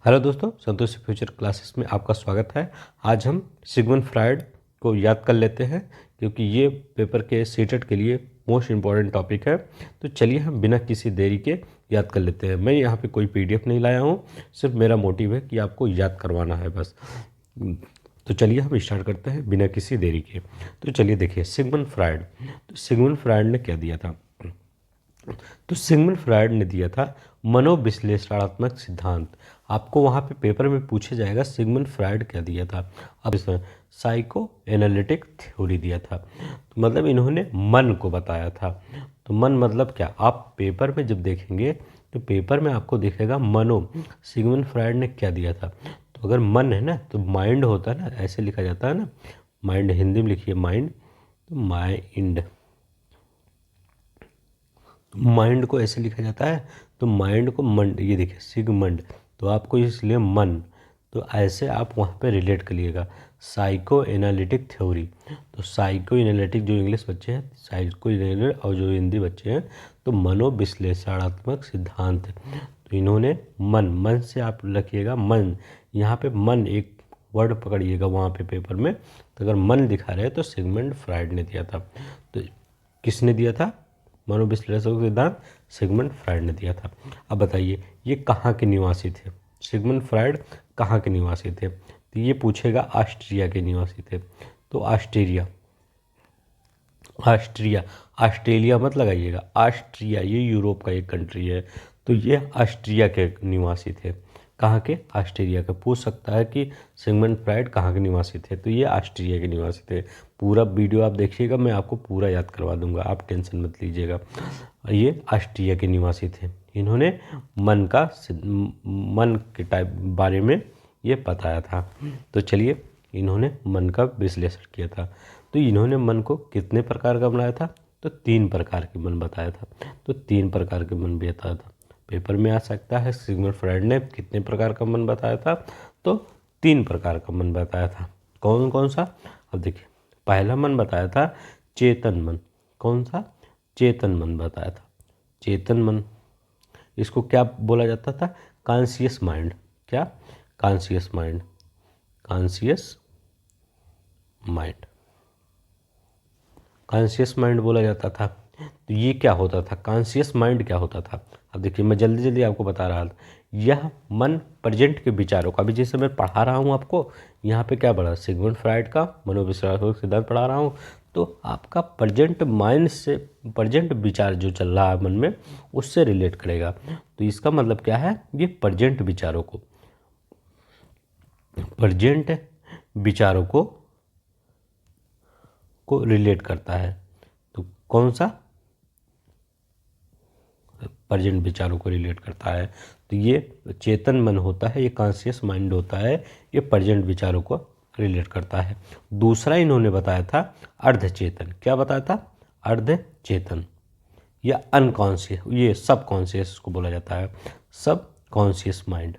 Hello दोस्तों, संतोष future classes में आपका स्वागत है। आज हम सिगमंड फ्रायड को याद कर लेते हैं क्योंकि ये पेपर के सीटेट के लिए मोस्ट इम्पॉर्टेंट टॉपिक है। तो चलिए हम बिना किसी देरी के याद कर लेते हैं। मैं यहाँ पे कोई पीडीएफ नहीं लाया हूँ, सिर्फ मेरा मोटिव है कि आपको याद करवाना है बस। तो चलिए हम स्टार्ट करते हैं बिना किसी देरी के। तो चलिए देखिए सिगमंड फ्रायड। तो सिगमंड फ्रायड ने क्या दिया था? तो सिगमंड फ्रायड ने दिया था मनोविश्लेषणात्मक सिद्धांत। आपको वहाँ पे पेपर में पूछा जाएगा सिगमंड फ्रायड क्या दिया था। अब इसमें साइको एनालिटिक थ्योरी दिया था, तो मतलब इन्होंने मन को बताया था। तो मन मतलब क्या, आप पेपर में जब देखेंगे तो पेपर में आपको दिखेगा मनो, सिगमंड फ्रायड ने क्या दिया था। तो अगर मन है ना तो माइंड होता है ना, ऐसे लिखा जाता है ना, माइंड हिंदी में लिखिए माइंड, तो माइंड, माइंड को ऐसे लिखा जाता है। तो माइंड को मंड, ये देखिए सिगमंड, तो आपको इसलिए मन, तो ऐसे आप वहाँ पे रिलेट करिएगा। साइको एनालिटिक थ्योरी, तो साइको एनालिटिक जो इंग्लिश बच्चे हैं, साइको एनालिटिक, और जो हिंदी बच्चे हैं तो मनोविश्लेषणात्मक सिद्धांत। तो इन्होंने मन से आप रखिएगा मन, यहाँ पे मन एक वर्ड पकड़िएगा वहाँ पे पेपर में। तो अगर मन दिखा रहे तो सिगमंड फ्रायड ने दिया था। तो किसने दिया था? मनोविश्लेषक सिद्धांत सिगमंड फ्रायड ने दिया था। अब बताइए ये कहाँ के निवासी थे? सिगमंड फ्रायड कहाँ के निवासी थे? तो ये पूछेगा ऑस्ट्रिया के निवासी थे। तो ऑस्ट्रेलिया, ऑस्ट्रिया, ऑस्ट्रेलिया मत लगाइएगा, ऑस्ट्रिया ये यूरोप का एक कंट्री है। तो ये ऑस्ट्रिया के निवासी थे। कहाँ के? ऑस्ट्रेलिया के। पूछ सकता है कि सिगमंड फ्रायड कहाँ के निवासी थे, तो ये ऑस्ट्रिया के निवासी थे। पूरा वीडियो आप देखिएगा, मैं आपको पूरा याद करवा दूंगा, आप टेंशन मत लीजिएगा। ये ऑस्ट्रिया के निवासी थे। इन्होंने मन का, मन के टाइप बारे में ये बताया था। तो चलिए, इन्होंने मन का विश्लेषण किया था। तो इन्होंने मन को कितने प्रकार का बनाया था? तो 3 प्रकार के मन बताया था। तो 3 प्रकार के मन भी बताया था। पेपर में आ सकता है सिगमंड फ्रायड ने कितने प्रकार का मन बताया था? तो 3 प्रकार का मन बताया था। कौन कौन सा? अब देखिए, पहला मन बताया था चेतन मन। कौन सा? चेतन मन बताया था। चेतन मन, इसको क्या बोला जाता था? Conscious mind. क्या? Conscious mind, conscious mind, conscious mind बोला जाता था। तो ये क्या होता था? कॉन्शियस माइंड क्या होता था? अब देखिए, मैं जल्दी जल्दी आपको बता रहा था। यह मन प्रेजेंट के विचारों का, अभी जैसे मैं पढ़ा रहा हूँ आपको, यहाँ पे क्या पढ़ा? सिगमंड फ्रायड का मनोविश्लेषणात्मक सिद्धांत पढ़ा रहा हूँ। तो आपका प्रेजेंट माइंड से, प्रेजेंट विचार जो चल रहा है मन में, उससे रिलेट करेगा। तो इसका मतलब क्या है? ये प्रेजेंट विचारों को, प्रेजेंट विचारों को रिलेट करता है। तो कौन सा? प्रेजेंट विचारों को रिलेट करता है। तो ये चेतन मन होता है, ये कॉन्शियस माइंड होता है, ये प्रेजेंट विचारों को रिलेट करता है। दूसरा इन्होंने बताया था अर्धचेतन। क्या बताया था? अर्धचेतन या अनकॉन्शियस, ये सब कॉन्शियस को बोला जाता है, सब कॉन्शियस माइंड,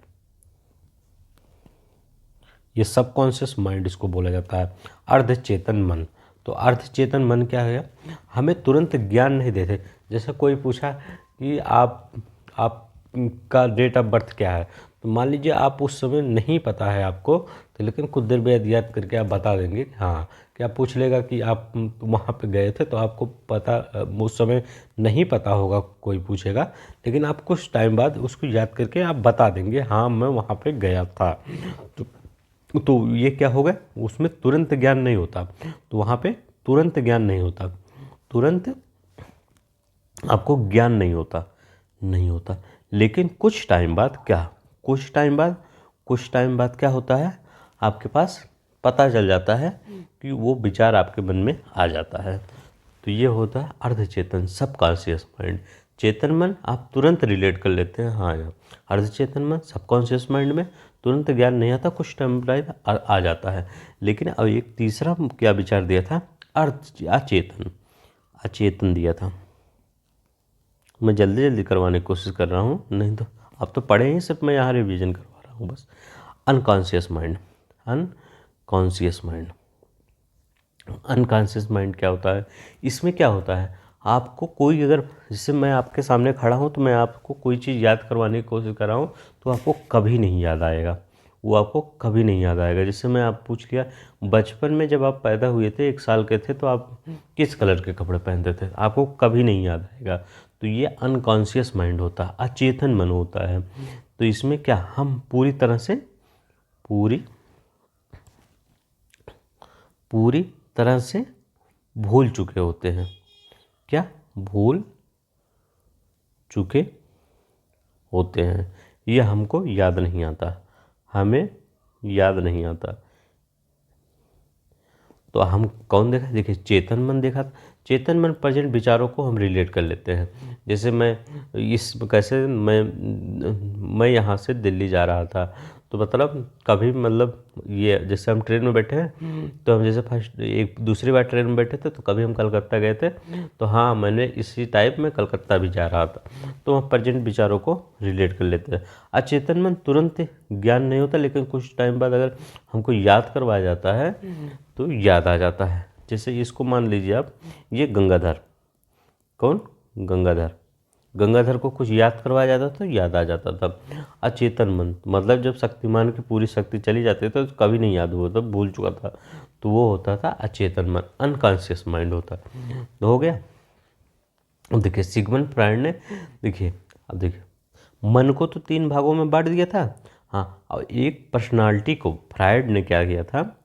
ये सब कॉन्शियस माइंड इसको बोला जाता है। अर्धचेतन मन, तो अर्धचेतन मन क्या है? हमें तुरंत ज्ञान नहीं देते। जैसे कोई पूछा कि आपका डेट ऑफ बर्थ क्या है, तो मान लीजिए आप उस समय नहीं पता है आपको, तो लेकिन कुछ देर बाद याद करके आप बता देंगे कि हाँ, क्या पूछ लेगा कि आप वहाँ पे गए थे, तो आपको पता उस समय नहीं पता होगा, कोई पूछेगा, लेकिन आप कुछ टाइम बाद उसको याद करके आप बता देंगे, हाँ मैं वहाँ पे गया था। तो ये क्या होगा? उसमें तुरंत ज्ञान नहीं होता। तो वहाँ पे तुरंत ज्ञान नहीं होता, तुरंत आपको ज्ञान नहीं होता। लेकिन कुछ टाइम बाद क्या, कुछ टाइम बाद क्या होता है? आपके पास पता चल जाता है कि वो विचार आपके मन में आ जाता है। तो ये होता है अर्धचेतन, सबकॉन्शियस माइंड। चेतन मन आप तुरंत रिलेट कर लेते हैं, हाँ यार। अर्धचेतन मन, सबकॉन्शियस माइंड में तुरंत ज्ञान नहीं आता, कुछ टाइम बाद आ जाता है। लेकिन अब एक तीसरा क्या विचार दिया था? अचेतन, अचेतन दिया था। मैं जल्दी जल्दी करवाने की कोशिश कर रहा हूँ, नहीं तो आप तो पढ़े ही, सिर्फ मैं यहाँ रिवीजन करवा रहा हूँ बस। Unconscious mind, unconscious mind, unconscious mind क्या होता है? इसमें क्या होता है? आपको कोई अगर, जैसे मैं आपके सामने खड़ा हूँ तो मैं आपको कोई चीज़ याद करवाने की कोशिश कर रहा हूँ तो आपको कभी नहीं याद आएगा, वो आपको कभी नहीं याद आएगा। जैसे मैं आप पूछ लिया, बचपन में जब आप पैदा हुए थे, 1 साल के थे, तो आप किस कलर के कपड़े पहनते थे, आपको कभी नहीं याद आएगा। तो ये अनकॉन्शियस माइंड होता है, अचेतन मन होता है। तो इसमें क्या हम पूरी तरह से पूरी पूरी तरह से भूल चुके होते हैं। क्या भूल चुके होते हैं, ये हमको याद नहीं आता, हमें याद नहीं आता। तो हम कौन देखा, देखिए चेतन मन देखा। चेतन मन प्रेजेंट विचारों को हम रिलेट कर लेते हैं। जैसे मैं इस कैसे मैं यहाँ से दिल्ली जा रहा था, तो मतलब कभी मतलब ये जैसे हम ट्रेन में बैठे हैं, तो हम जैसे फर्स्ट एक दूसरी बार ट्रेन में बैठे थे तो कभी हम कलकत्ता गए थे, तो हाँ मैंने इसी टाइप में कलकत्ता भी जा रहा था। तो हम प्रेजेंट विचारों को रिलेट कर लेते हैं। अचेतन मन तुरंत ज्ञान नहीं होता, लेकिन कुछ टाइम बाद अगर हमको याद करवाया जाता है तो याद आ जाता है। जैसे इसको मान लीजिए आप, ये गंगाधर, कौन, गंगाधर, गंगाधर को कुछ याद करवाया जाता तो याद आ जाता था। अचेतन मन मतलब जब शक्तिमान की पूरी शक्ति चली जाती तो कभी नहीं याद हुआ था, भूल चुका था, तो वो होता था अचेतन मन, अनकॉन्शियस माइंड होता। तो हो गया। अब देखिए सिगमंड फ्रायड ने, देखिए अब देखिए मन को तो 3 भागों में बांट दिया था, हाँ, और एक पर्सनालिटी को फ्रायड ने क्या किया था,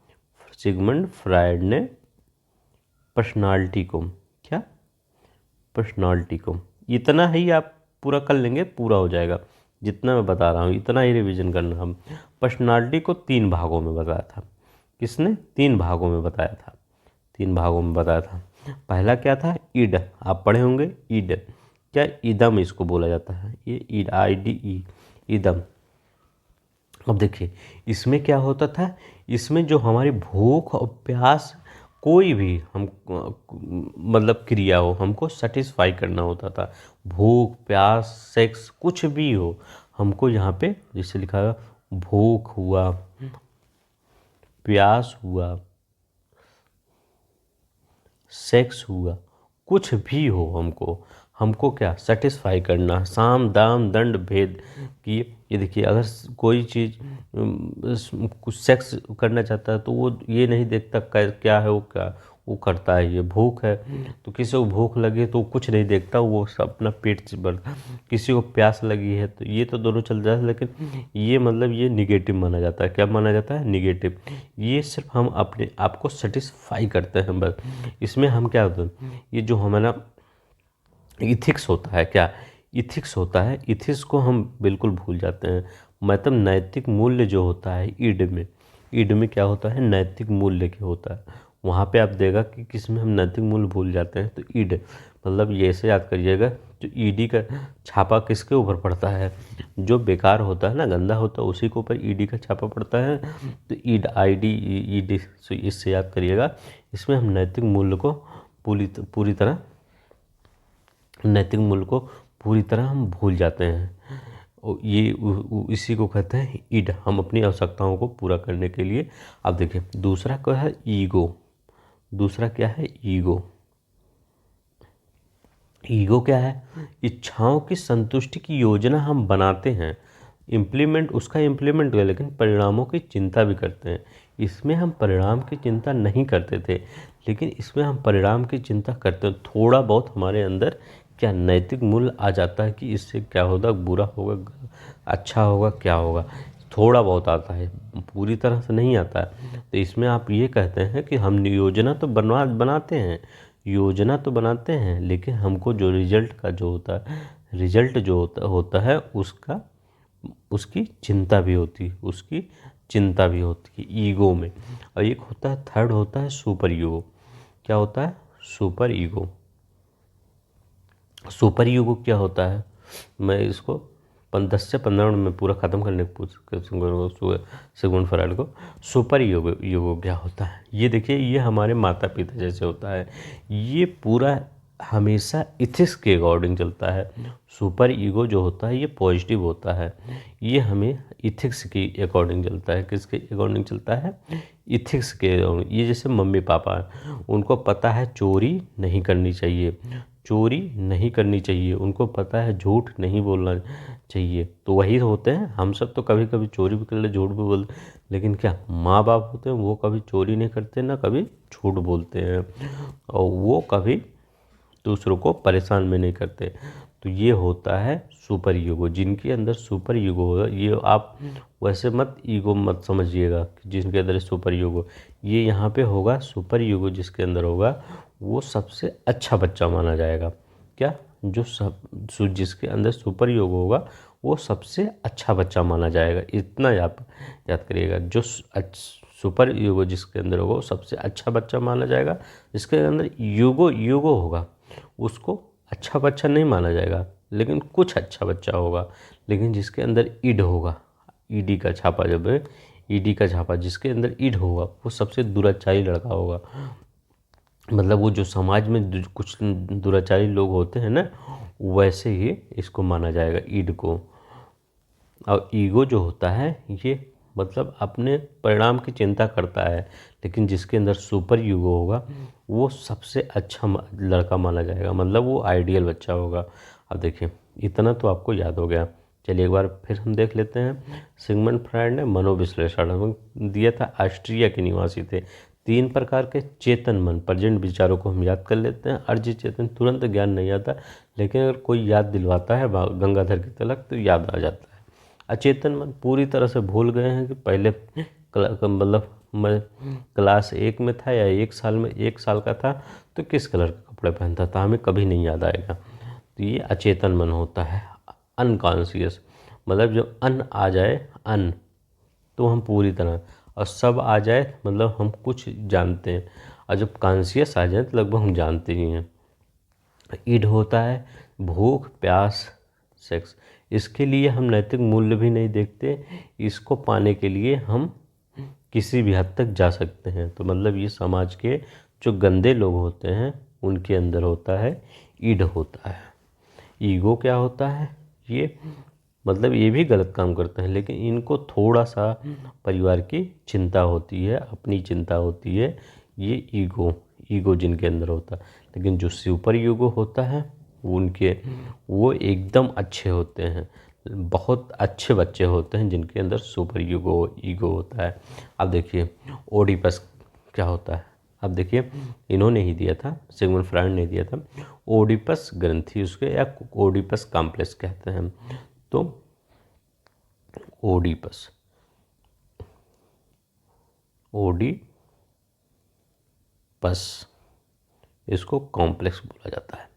सिगमंड फ्रायड ने पर्सनालिटी को, क्या, पर्सनालिटी को, इतना ही आप पूरा कर लेंगे, पूरा हो जाएगा। जितना मैं बता रहा हूँ इतना ही रिवीजन करना। हम पर्सनालिटी को 3 भागों में बताया था। किसने? 3 भागों में बताया था, 3 भागों में बताया था। पहला क्या था? ईड, आप पढ़े होंगे ईड, क्या, ईदम इसको बोला जाता है, ये ईड, IDE, ईदम। अब देखिए इसमें क्या होता था, इसमें जो हमारी भूख और प्यास, कोई भी हम मतलब क्रिया हो, हमको सेटिस्फाई करना होता था। भूख प्यास सेक्स कुछ भी हो, हमको यहाँ पे जैसे लिखा है, भूख हुआ, प्यास हुआ, सेक्स हुआ, कुछ भी हो, हमको क्या सेटिस्फाई करना। साम दाम दंड भेद की, ये देखिए अगर कोई चीज़ कुछ सेक्स करना चाहता है तो वो ये नहीं देखता क्या है, वो क्या वो करता है। ये भूख है तो किसी को भूख लगी तो कुछ नहीं देखता, वो सब अपना पेट से भर, किसी को प्यास लगी है तो ये तो दोनों चल जाता है। लेकिन ये मतलब ये निगेटिव माना जाता है, क्या माना जाता है? निगेटिव। ये सिर्फ हम अपने आप को सेटिस्फाई करते हैं बस। इसमें हम क्या होता है, ये जो हमारा इथिक्स होता है, क्या इथिक्स होता है, इथिक्स को हम बिल्कुल भूल जाते हैं। मतलब नैतिक मूल्य जो होता है ईड में क्या होता है, नैतिक मूल्य क्या होता है। वहाँ पे आप देगा कि किस में हम नैतिक मूल्य भूल जाते हैं, तो ईड मतलब ये ऐसे याद करिएगा, जो ईडी का छापा किसके ऊपर पड़ता है, जो बेकार होता है ना, गंदा होता है, उसी के ऊपर ईडी का छापा पड़ता है। तो ईड ID ईडी, इससे याद करिएगा। इसमें हम नैतिक मूल्य को पूरी तरह, नैतिक मूल्य को पूरी तरह हम भूल जाते हैं। और ये इसी को कहते हैं ईड, हम अपनी आवश्यकताओं को पूरा करने के लिए। अब देखिए दूसरा क्या है, ईगो। दूसरा क्या है, ईगो। ईगो क्या है? इच्छाओं की संतुष्टि की योजना हम बनाते हैं, उसका इम्प्लीमेंट कर, लेकिन परिणामों की चिंता भी करते हैं। इसमें हम परिणाम की चिंता नहीं करते थे, लेकिन इसमें हम परिणाम की चिंता करते हैं। थोड़ा बहुत हमारे अंदर क्या नैतिक मूल्य आ जाता है कि इससे क्या होगा, बुरा होगा, अच्छा होगा, क्या होगा, थोड़ा बहुत आता है, पूरी तरह से नहीं आता है। तो इसमें आप ये कहते हैं कि हम योजना तो बनाते हैं, योजना तो बनाते हैं, लेकिन हमको जो रिजल्ट का जो होता है, रिजल्ट जो होता है उसकी चिंता भी होती है, उसकी चिंता भी होती है ईगो में। और एक होता है, थर्ड होता है सुपर ईगो। क्या होता है? Super ego. सुपर ईगो क्या होता है, मैं इसको 10 से 15 मिनट में पूरा ख़त्म करने की सिगमंड फ्रायड को। सुपर ईगो क्या होता है, ये देखिए, ये हमारे माता पिता जैसे होता है। ये पूरा हमेशा इथिक्स के अकॉर्डिंग चलता है। सुपर ईगो जो होता है ये पॉजिटिव होता है, ये हमें इथिक्स के अकॉर्डिंग चलता है। किसके अकॉर्डिंग चलता है? इथिक्स के। ये जैसे मम्मी पापा हैं, उनको पता है चोरी नहीं करनी चाहिए, चोरी नहीं करनी चाहिए, उनको पता है झूठ नहीं बोलना चाहिए। तो वही होते हैं, हम सब तो कभी कभी चोरी भी कर ले, झूठ भी बोल, लेकिन क्या माँ बाप होते हैं वो कभी चोरी नहीं करते ना कभी झूठ बोलते हैं, और वो कभी दूसरों को परेशान में नहीं करते। तो ये होता है सुपर ईगो, जिनके अंदर सुपर ईगो हो, ये आप वैसे मत ईगो मत समझिएगा कि जिनके अंदर सुपर ईगो, ये यहाँ पे होगा सुपर ईगो जिसके अंदर होगा वो सबसे अच्छा बच्चा माना जाएगा। क्या, जिसके अंदर सुपर ईगो होगा वो सबसे अच्छा बच्चा माना जाएगा, इतना याद करिएगा। जो सुपर ईगो जिसके अंदर होगा वो सबसे अच्छा बच्चा माना जाएगा। जिसके अंदर ईगो होगा उसको अच्छा बच्चा नहीं माना जाएगा, लेकिन कुछ अच्छा बच्चा होगा। लेकिन जिसके अंदर ईड होगा, ईडी का छापा, जब ईडी का छापा जिसके अंदर ईड होगा वो सबसे दुराचारी लड़का होगा। मतलब वो जो समाज में कुछ दुराचारी लोग होते हैं ना, वैसे ही इसको माना जाएगा ईड को। और ईगो जो होता है ये मतलब अपने परिणाम की चिंता करता है, लेकिन जिसके अंदर सुपर ईगो होगा वो सबसे अच्छा लड़का माना जाएगा, मतलब वो आइडियल बच्चा होगा। अब देखिए इतना तो आपको याद हो गया। चलिए एक बार फिर हम देख लेते हैं। सिगमंड फ्रायड ने मनोविश्लेषण दिया था, ऑस्ट्रिया के निवासी थे। 3 प्रकार के चेतन मन, प्रेजेंट विचारों को हम याद कर लेते हैं। अर्जित चेतन तुरंत ज्ञान नहीं आता, लेकिन अगर कोई याद दिलवाता है गंगाधर की तलक तो याद आ जाता है। अचेतन मन पूरी तरह से भूल गए हैं कि पहले मतलब मैं क्लास 1 में था या 1 साल का था तो किस कलर के कपड़े पहनता था, हमें कभी नहीं याद आएगा। तो ये अचेतन मन होता है। अनकॉन्शियस मतलब जब अन आ जाए, अन तो हम पूरी तरह, और सब आ जाए मतलब हम कुछ जानते हैं, और जब कॉन्शियस आ जाए तो लगभग हम जानते ही हैं। ईड होता है भूख, प्यास, सेक्स। इसके लिए हम नैतिक मूल्य भी नहीं देखते, इसको पाने के लिए हम किसी भी हद तक जा सकते हैं। तो मतलब ये समाज के जो गंदे लोग होते हैं उनके अंदर होता है, ईड होता है। ईगो क्या होता है, ये मतलब ये भी गलत काम करते हैं, लेकिन इनको थोड़ा सा परिवार की चिंता होती है, अपनी चिंता होती है, ये ईगो जिनके अंदर होता है। लेकिन जो सुपर ईगो होता है वो एकदम अच्छे होते हैं, बहुत अच्छे बच्चे होते हैं जिनके अंदर सुपर ईगो होता है। अब देखिए ओडिपस क्या होता है। अब देखिए इन्होंने ही दिया था, सिगमंड फ्रायड ने दिया था, ओडिपस ग्रंथि उसके, या ओडिपस कॉम्प्लेक्स कहते हैं। तो ओडिपस इसको कॉम्प्लेक्स बोला जाता है।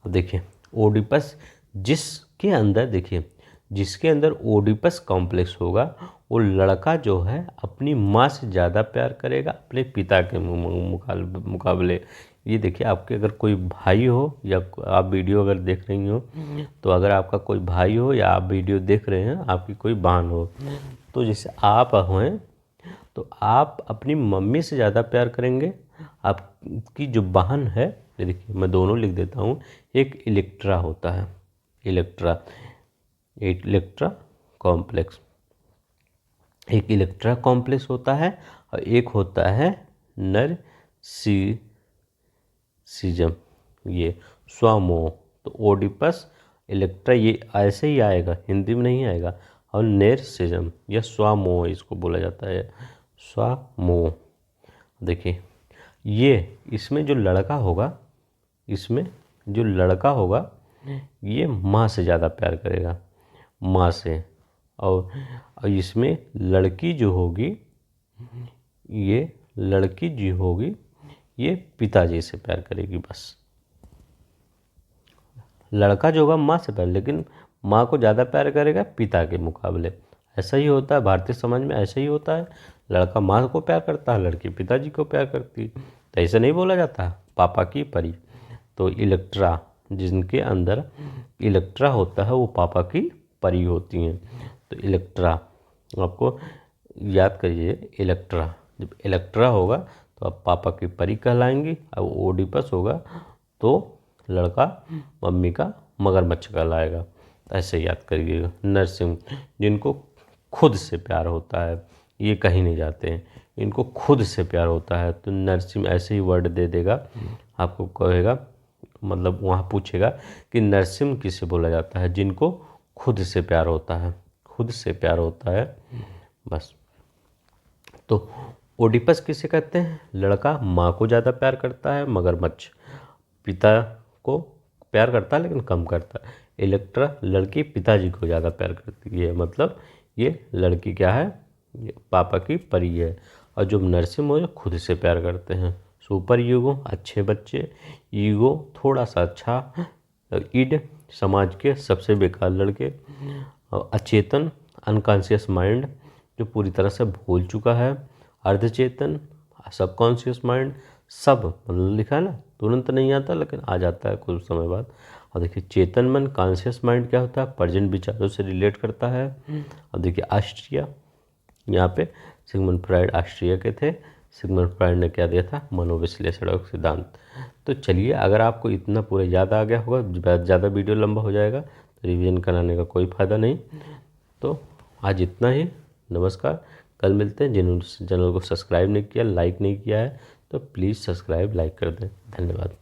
अब देखिए ओडिपस जिसके अंदर, देखिए जिसके अंदर ओडिपस कॉम्प्लेक्स होगा वो लड़का जो है अपनी माँ से ज़्यादा प्यार करेगा अपने पिता के मुकाबले। ये देखिए आपके अगर कोई भाई हो या आप वीडियो अगर देख रही हो, तो अगर आपका कोई भाई हो या आप वीडियो देख रहे हैं आपकी कोई बहन हो, तो जैसे आप हैं तो आप अपनी मम्मी से ज़्यादा प्यार करेंगे। आपकी जो बहन है, ये देखिए मैं दोनों लिख देता हूँ, एक इलेक्ट्रा होता है, इलेक्ट्रा कॉम्प्लेक्स, एक इलेक्ट्रा कॉम्प्लेक्स होता है, और एक होता है नरसिसिज्म, ये स्वामोह। तो ओडिपस इलेक्ट्रा ये ऐसे ही आएगा, हिंदी में नहीं आएगा, और नरसिसिज्म या स्वामोह इसको बोला जाता है, स्वामोह। देखिए ये इसमें जो लड़का होगा ये माँ से ज़्यादा प्यार करेगा, माँ से। और इसमें लड़की जो होगी ये पिताजी से प्यार करेगी बस। लड़का जो होगा माँ से प्यार, लेकिन माँ को ज़्यादा प्यार करेगा पिता के मुकाबले। ऐसा ही होता है भारतीय समाज में, ऐसा ही होता है, लड़का माँ को प्यार करता है, लड़की पिताजी को प्यार करती है। तो ऐसा नहीं बोला जाता पापा की परी। तो इलेक्ट्रा, जिनके अंदर इलेक्ट्रा होता है वो पापा की परी होती हैं। तो इलेक्ट्रा आपको याद करिए, इलेक्ट्रा जब इलेक्ट्रा होगा तो आप पापा की परी कहलाएंगी, अब ओडिपस होगा तो लड़का मम्मी का मगरमच्छ कहलाएगा। तो ऐसे याद करिएगा। नरसिंह जिनको खुद से प्यार होता है, ये कहीं नहीं जाते हैं, इनको खुद से प्यार होता है, तो नरसिंह ऐसे ही वर्ड दे देगा आपको, कहेगा मतलब वहाँ पूछेगा कि नरसिम्ह किसे बोला जाता है, जिनको खुद से प्यार होता है, खुद से प्यार होता है बस। तो ओडिपस किसे कहते हैं, लड़का माँ को ज़्यादा प्यार करता है, मगरमच्छ पिता को प्यार करता है लेकिन कम करता है। इलेक्ट्रा लड़की पिताजी को ज़्यादा प्यार करती है, मतलब ये लड़की क्या है, ये पापा की परी है। और जो नरसिम्हा जो खुद से प्यार करते हैं। सुपर ईगो अच्छे बच्चे, ईगो थोड़ा सा अच्छा, ईड समाज के सबसे बेकार लड़के, और अचेतन अनकॉन्शियस माइंड जो पूरी तरह से भूल चुका है, अर्धचेतन सबकॉन्शियस माइंड, सब मतलब लिखा है ना, तुरंत नहीं आता लेकिन आ जाता है कुछ समय बाद। और देखिए चेतन मन कॉन्शियस माइंड क्या होता है, प्रेजेंट विचारों से रिलेट करता है। और देखिए ऑस्ट्रिया, यहाँ पे सिगमंड फ्राइड ऑस्ट्रिया के थे। सिगमंड फ्राइड ने क्या दिया था, मनोविश्लेषण और सिद्धांत। तो चलिए, अगर आपको इतना पूरा याद आ गया होगा, ज़्यादा वीडियो लंबा हो जाएगा तो रिवीजन कराने का कोई फ़ायदा नहीं। तो आज इतना ही, नमस्कार। कल मिलते हैं। जिन्होंने चैनल को सब्सक्राइब नहीं किया, लाइक नहीं किया है, तो प्लीज़ सब्सक्राइब लाइक कर दें। धन्यवाद।